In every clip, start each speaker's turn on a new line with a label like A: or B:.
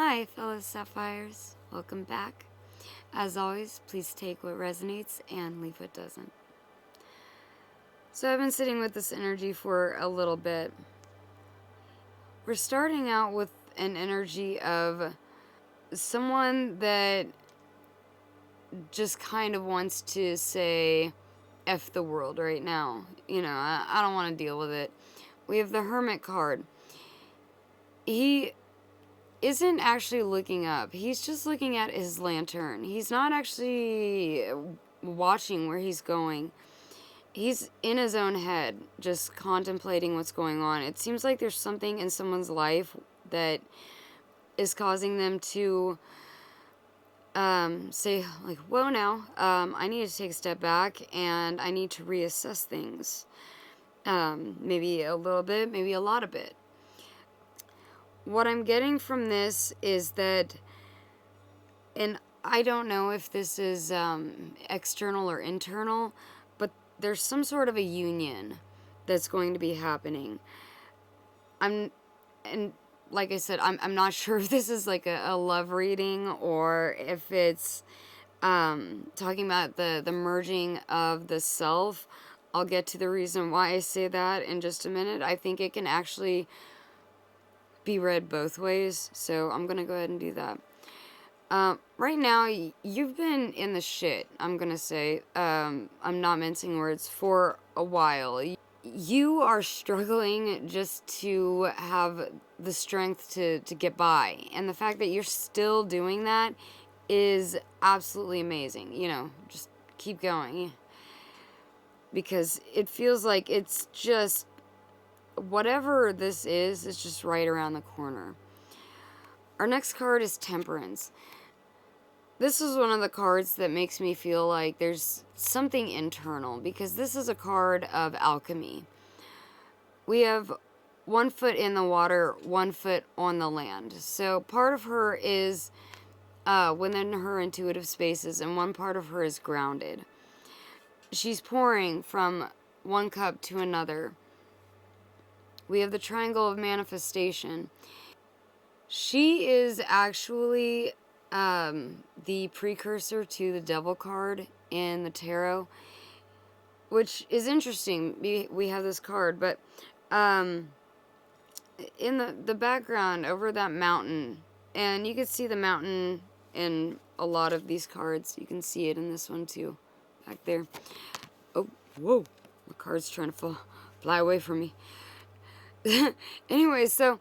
A: Hi, fellow sapphires. Welcome back. As always, please take what resonates and leave what doesn't. So I've been sitting with this energy for a little bit. We're starting out with an energy of someone that just kind of wants to say F the world right now. I don't want to deal with it. We have the Hermit card. He isn't actually looking up. He's just looking at his lantern. He's not actually watching where he's going. He's in his own head, just contemplating what's going on. It seems like there's something in someone's life that is causing them to say, like, whoa now, I need to take a step back and I need to reassess things. Maybe a little bit, maybe a lot of it. What I'm getting from this is that, and I don't know if this is external or internal, but there's some sort of a union that's going to be happening. And like I said, I'm not sure if this is like a love reading or if it's talking about the merging of the self. I'll get to the reason why I say that in just a minute. I think it can actually be read both ways, so I'm gonna go ahead and do that. Right now, you've been in the shit, I'm gonna say, I'm not mincing words, for a while. You are struggling just to have the strength to get by, and the fact that you're still doing that is absolutely amazing. Just keep going, because it feels like it's just, whatever this is just right around the corner. Our next card is Temperance. This is one of the cards that makes me feel like there's something internal, because this is a card of alchemy. We have 1 foot in the water, 1 foot on the land. So part of her is within her intuitive spaces, and one part of her is grounded. She's pouring from one cup to another. We have the Triangle of Manifestation. She is actually the precursor to the Devil card in the tarot, which is interesting. We have this card, but in the background over that mountain, and you can see the mountain in a lot of these cards. You can see it in this one too, back there. Oh, whoa, my card's trying to fly away from me. Anyway, so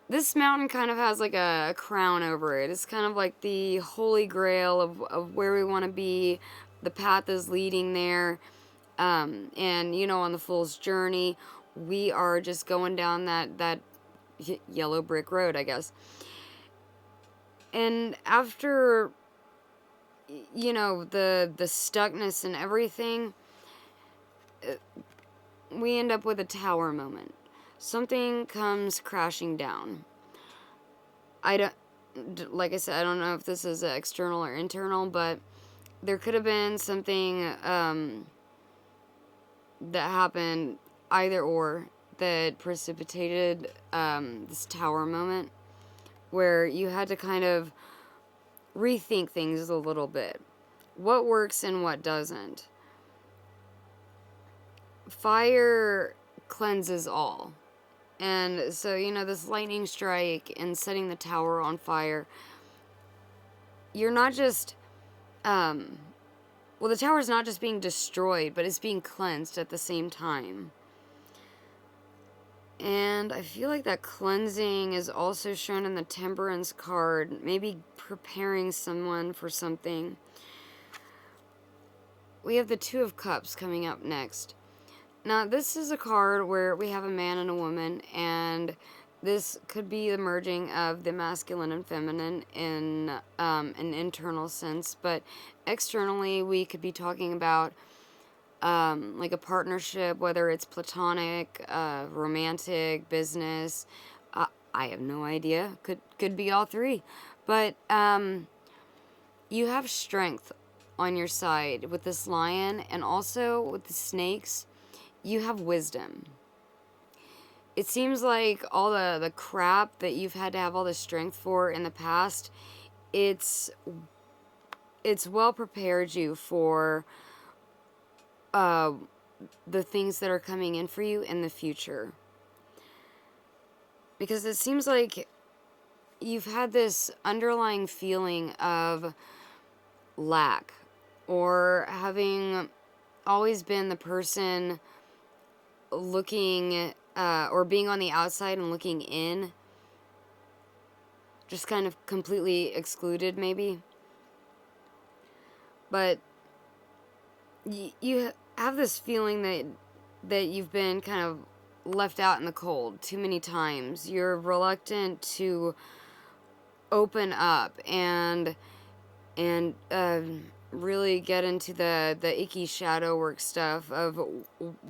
A: this mountain kind of has like a crown over it. It's kind of like the holy grail of where we want to be. The path is leading there. And, on the Fool's Journey, we are just going down that yellow brick road, I guess. And after, the stuckness and everything, we end up with a tower moment. Something comes crashing down. Like I said, I don't know if this is external or internal, but there could have been something that happened, either or, that precipitated this tower moment, where you had to kind of rethink things a little bit. What works and what doesn't. Fire cleanses all. And so, this lightning strike and setting the tower on fire, you're not just, the tower's not just being destroyed, but it's being cleansed at the same time. And I feel like that cleansing is also shown in the Temperance card, maybe preparing someone for something. We have the Two of Cups coming up next. Now, this is a card where we have a man and a woman, and this could be the merging of the masculine and feminine in an internal sense, but externally, we could be talking about like a partnership, whether it's platonic, romantic, business. I have no idea. Could be all three. But you have strength on your side with this lion, and also with the snakes. You have wisdom. it seems like all the crap that you've had to have all the strength for in the past, it's it's well prepared you for uh, the things that are coming in for you in the future. Because it seems like you've had this underlying feeling of lack, or having always been the person looking or being on the outside and looking in, just kind of completely excluded maybe. But you have this feeling that you've been kind of left out in the cold too many times. You're reluctant to open up and really get into the icky shadow work stuff of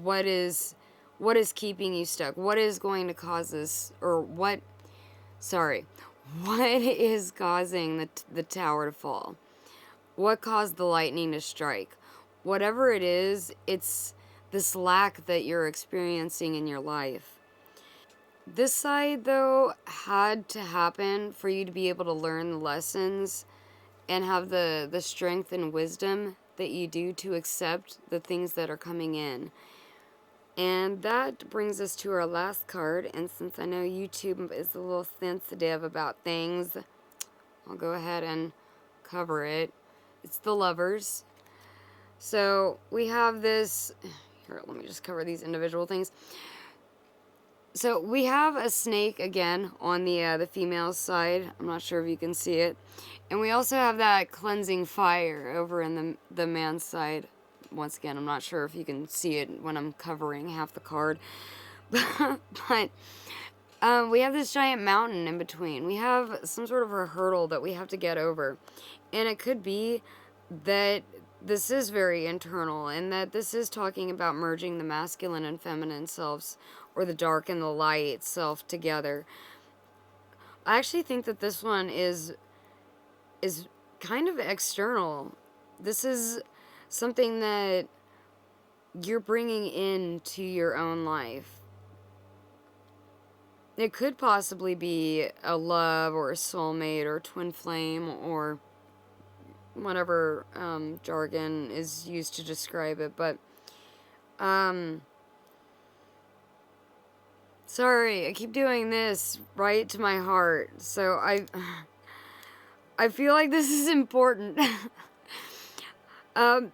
A: what is keeping you stuck, what is going to cause this, or what is causing the tower to fall, what caused the lightning to strike. Whatever it is, it's this lack that you're experiencing in your life. This side, though, had to happen for you to be able to learn the lessons and have the strength and wisdom that you do to accept the things that are coming in. And that brings us to our last card. And since I know YouTube is a little sensitive about things, I'll go ahead and cover it. It's the Lovers. So we have this. Here, let me just cover these individual things. So we have a snake again on the female side. I'm not sure if you can see it. And we also have that cleansing fire over in the man's side. Once again, I'm not sure if you can see it when I'm covering half the card. But we have this giant mountain in between. We have some sort of a hurdle that we have to get over. And it could be that this is very internal, and that this is talking about merging the masculine and feminine selves, or the dark and the light self together. I actually think that this one is kind of external. This is something that you're bringing into your own life. It could possibly be a love or a soulmate or twin flame or whatever jargon is used to describe it, but sorry, I keep doing this right to my heart, so I feel like this is important. Not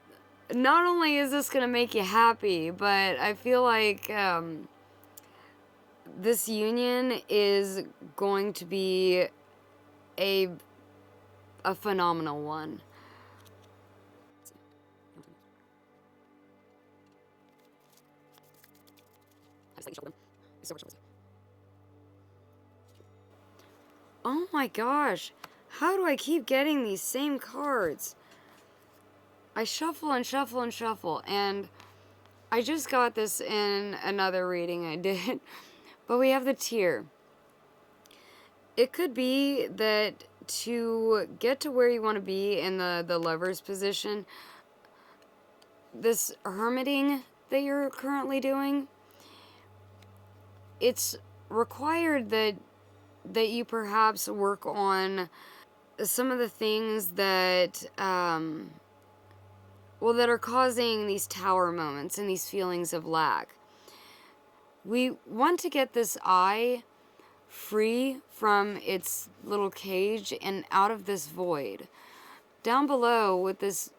A: only is this gonna make you happy, but I feel like this union is going to be a phenomenal one. Oh my gosh, how do I keep getting these same cards? I shuffle and shuffle and shuffle, and I just got this in another reading I did. But we have the Tear. It could be that to get to where you want to be in the Lover's position, this hermiting that you're currently doing, it's required that you perhaps work on some of the things that that are causing these tower moments and these feelings of lack. We want to get this eye free from its little cage and out of this void. Down below with this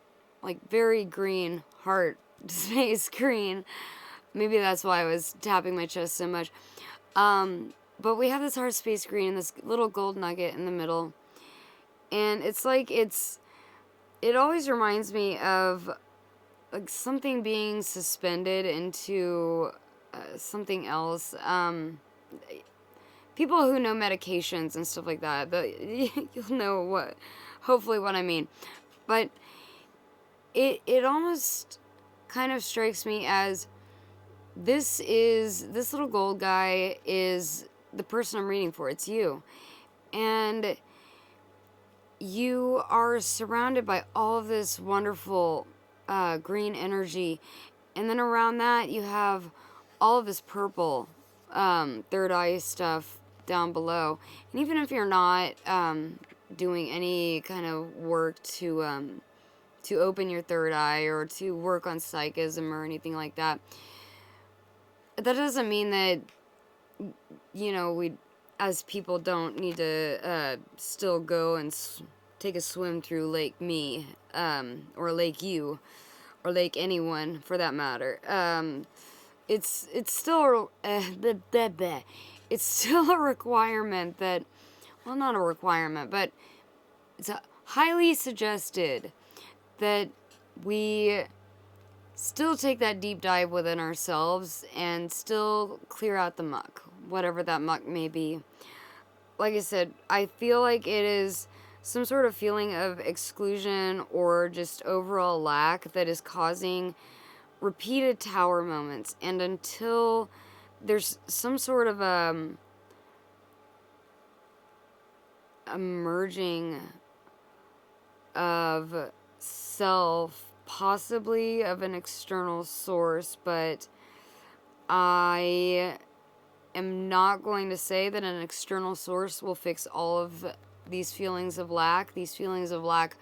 A: like very green heart, space green. Maybe that's why I was tapping my chest so much. But we have this heart space green and this little gold nugget in the middle. And it's like it always reminds me of like something being suspended into something else. People who know medications and stuff like that, you'll know hopefully what I mean. But it almost kind of strikes me as this little gold guy is the person I'm reading for. It's you. And you are surrounded by all of this wonderful green energy. And then around that, you have all of this purple third eye stuff down below. And even if you're not doing any kind of work to open your third eye or to work on psychism or anything like that, that doesn't mean that, we as people don't need to still go and take a swim through Lake Me, or Lake You, or Lake anyone for that matter. It's still it's still a requirement that, well, not a requirement, but it's highly suggested that we still take that deep dive within ourselves and still clear out the muck, whatever that muck may be. Like I said, I feel like it is some sort of feeling of exclusion or just overall lack that is causing repeated tower moments. And until there's some sort of a merging of self, possibly of an external source, but I am not going to say that an external source will fix all of these feelings of lack. These feelings of lack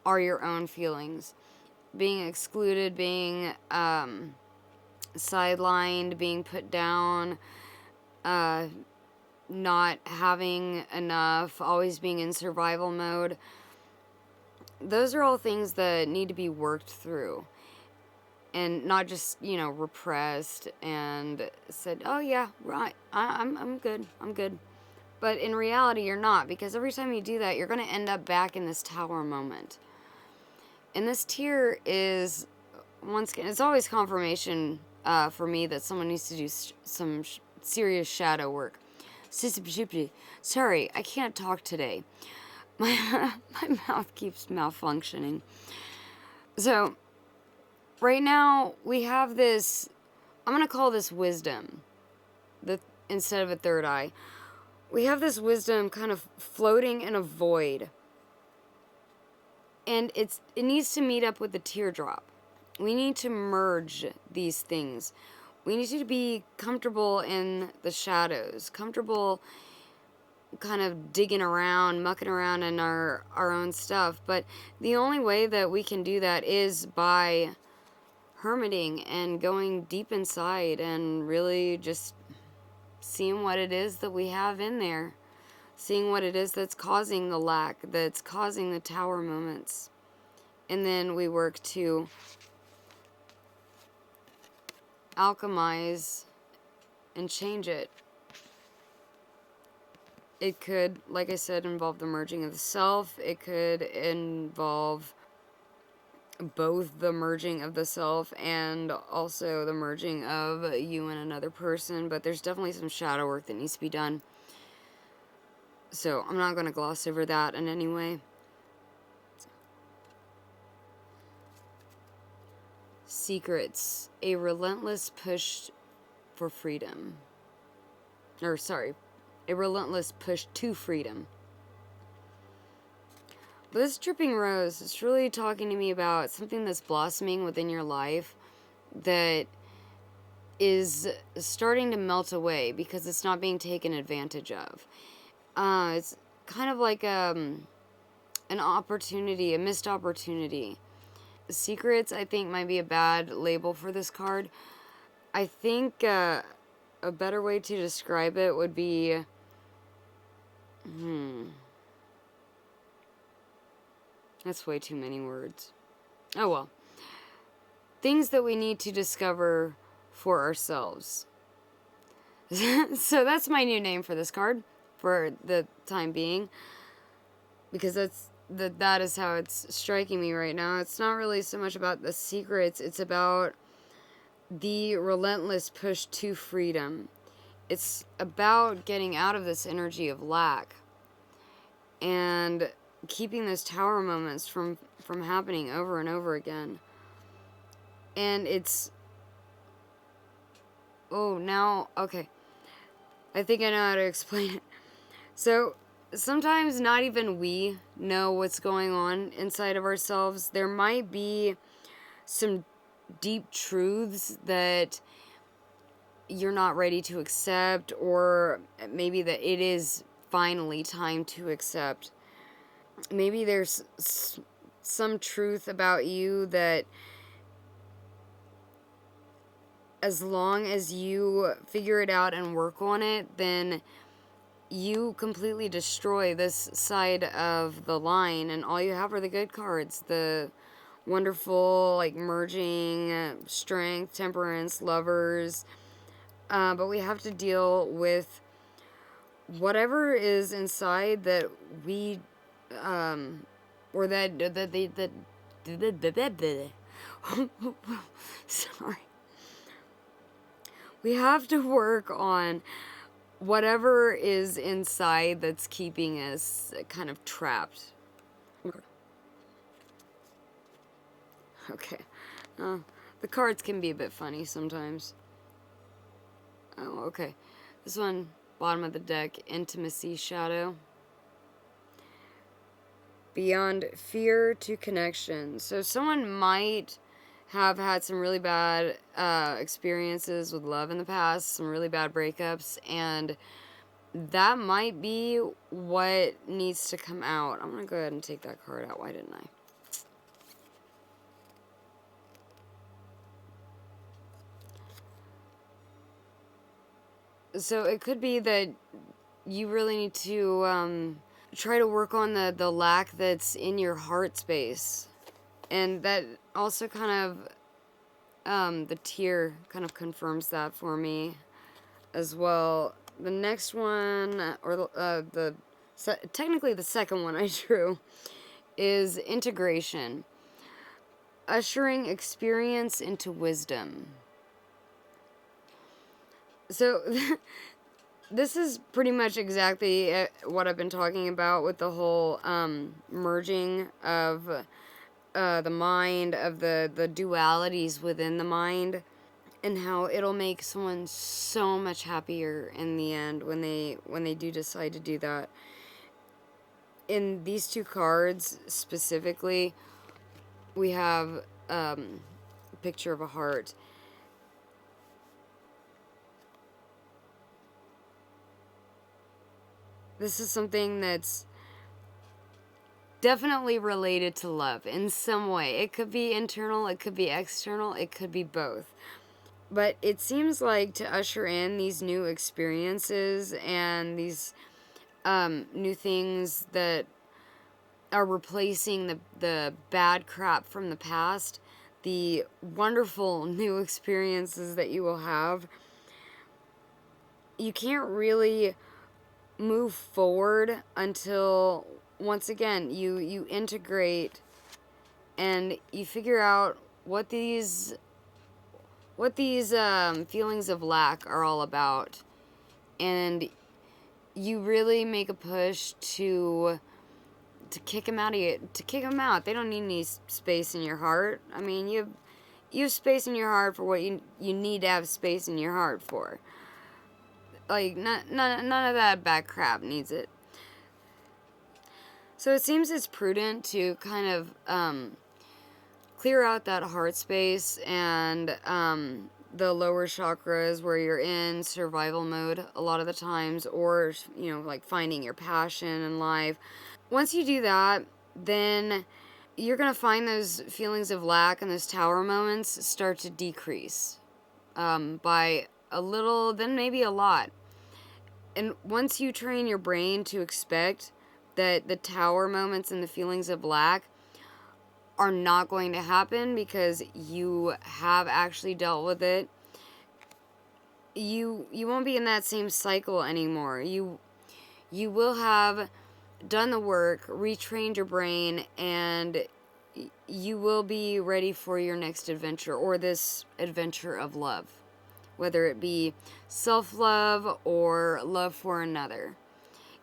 A: are your own feelings. Being excluded, being sidelined, being put down, not having enough, always being in survival mode. Those are all things that need to be worked through and not just, repressed and said, oh yeah, right, I'm good. But in reality, you're not, because every time you do that, you're going to end up back in this tower moment. And this tier is, once again, it's always confirmation for me that someone needs to do some serious shadow work. Sorry, I can't talk today. My mouth keeps malfunctioning. So, right now, we have this, I'm going to call this wisdom, instead of a third eye. We have this wisdom kind of floating in a void. And it needs to meet up with the teardrop. We need to merge these things. We need to be comfortable in the shadows, comfortable kind of digging around, mucking around in our own stuff. But the only way that we can do that is by hermiting and going deep inside and really just seeing what it is that we have in there. Seeing what it is that's causing the lack, that's causing the tower moments. And then we work to alchemize and change it. It could, like I said, involve the merging of the self. It could involve both the merging of the self and also the merging of you and another person. But there's definitely some shadow work that needs to be done. So I'm not going to gloss over that in any way. Secrets. A relentless push for freedom. A relentless push to freedom. But this dripping rose is really talking to me about something that's blossoming within your life that is starting to melt away because it's not being taken advantage of. It's kind of like an opportunity, a missed opportunity. Secrets, I think, might be a bad label for this card. I think a better way to describe it would be... That's way too many words. Oh well. Things that we need to discover for ourselves. So that's my new name for this card for the time being, because that is how it's striking me right now. It's not really so much about the secrets, it's about the relentless push to freedom. It's about getting out of this energy of lack and keeping those tower moments from happening over and over again. And it's... okay. I think I know how to explain it. So, sometimes not even we know what's going on inside of ourselves. There might be some deep truths that you're not ready to accept, or maybe that it is finally time to accept. Maybe there's some truth about you that as long as you figure it out and work on it, then you completely destroy this side of the line, and all you have are the good cards, the wonderful, like, merging, strength, temperance, lovers. But we have to deal with whatever is inside that we, or that they, that, sorry. We have to work on whatever is inside that's keeping us kind of trapped. Okay. The cards can be a bit funny sometimes. Oh, okay. This one, bottom of the deck, intimacy shadow. Beyond fear to connection. So someone might have had some really bad experiences with love in the past, some really bad breakups, and that might be what needs to come out. I'm going to go ahead and take that card out. Why didn't I? So it could be that you really need to try to work on the lack that's in your heart space. And that also kind of, the tear kind of confirms that for me as well. The next one, or technically the second one I drew, is integration. Ushering experience into wisdom. So this is pretty much exactly what I've been talking about with the whole merging of the mind, of the dualities within the mind, and how it'll make someone so much happier in the end when they do decide to do that. In these two cards specifically, we have a picture of a heart. This is something that's definitely related to love in some way. It could be internal, it could be external, it could be both. But it seems like to usher in these new experiences and these new things that are replacing the bad crap from the past, the wonderful new experiences that you will have, you can't really move forward until, once again, you integrate and you figure out what these feelings of lack are all about, and you really make a push to kick them out of you, to kick them out. They don't need any space in your heart. I mean, you have space in your heart for what you need to have space in your heart for. Like, none of that bad crap needs it. So it seems it's prudent to kind of clear out that heart space and the lower chakras where you're in survival mode a lot of the times, or, like finding your passion in life. Once you do that, then you're going to find those feelings of lack and those tower moments start to decrease by a little, then maybe a lot. And once you train your brain to expect that the tower moments and the feelings of lack are not going to happen because you have actually dealt with it, you won't be in that same cycle anymore. You will have done the work, retrained your brain, and you will be ready for your next adventure, or this adventure of love, whether it be self-love or love for another.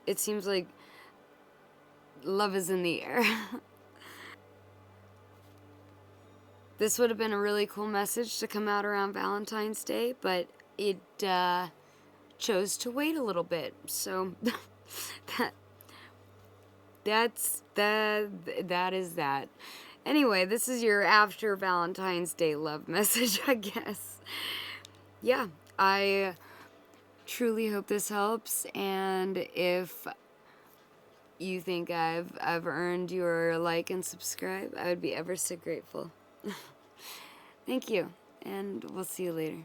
A: It seems like love is in the air. This would have been a really cool message to come out around Valentine's Day, but it chose to wait a little bit. So that is that. Anyway, this is your after Valentine's Day love message, I guess. Yeah, I truly hope this helps, and if you think I've earned your like and subscribe, I would be ever so grateful. Thank you, and we'll see you later.